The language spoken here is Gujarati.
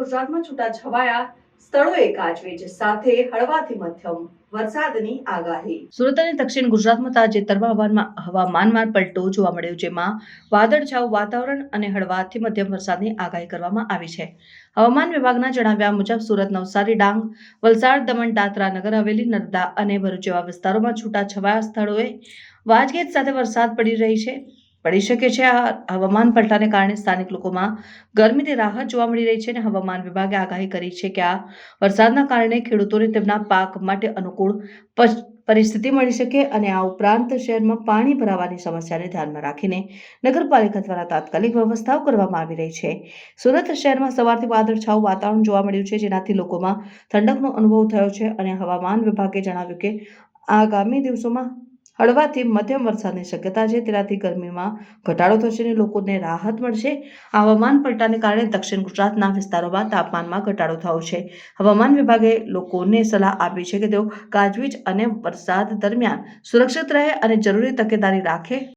ગુજરાતમાં છૂટાછવાયા સ્થળોએ ગાજવીજ સાથે હળવાથી મધ્યમ વરસાદની આગાહી। સુરત અને દક્ષિણ ગુજરાતમાં તાજેતરમાં હવામાનમાં પલટો જોવા મળ્યો, જેમાં વાદળછાયું વાતાવરણ અને હળવાથી મધ્યમ વરસાદની આગાહી કરવામાં આવી છે। હવામાન વિભાગના જણાવ્યા મુજબ સુરત, નવસારી, ડાંગ, વલસાડ, દમણ, દાદરા, નગર હવેલી, નર્મદા અને ભરૂચ જેવા વિસ્તારોમાં છૂટાછવાયા સ્થળોએ ગાજવીજ સાથે વરસાદ પડી શકે છે। આ હવામાન પલટાને કારણે સ્થાનિક લોકોમાં ગરમીથી રાહત જોવા મળી રહી છે અને હવામાન વિભાગે આગાહી કરી છે કે આ વરસાદના કારણે ખેડૂતોને તેમના પાક માટે અનુકૂળ પરિસ્થિતિ મળી શકે અને આ ઉપરાંત શહેરમાં પાણી ભરાવાની સમસ્યાને ધ્યાનમાં રાખીને નગરપાલિકા દ્વારા તાત્કાલિક વ્યવસ્થાઓ કરવામાં આવી રહી છે। સુરત શહેરમાં સવારથી વાદળછાયું વાતાવરણ જોવા મળ્યું છે, જેનાથી લોકોમાં ઠંડકનો અનુભવ થયો છે અને હવામાન વિભાગે જણાવ્યું કે આગામી દિવસોમાં હળવાથી મધ્યમ વરસાદની શક્યતા છે, તેનાથી ગરમીમાં ઘટાડો થશે અને લોકોને રાહત મળશે। હવામાન પલટાને કારણે દક્ષિણ ગુજરાતના વિસ્તારોમાં તાપમાનમાં ઘટાડો થયો છે। હવામાન વિભાગે લોકોને સલાહ આપી છે કે તેઓ ગાજવીજ અને વરસાદ દરમિયાન સુરક્ષિત રહે અને જરૂરી તકેદારી રાખે।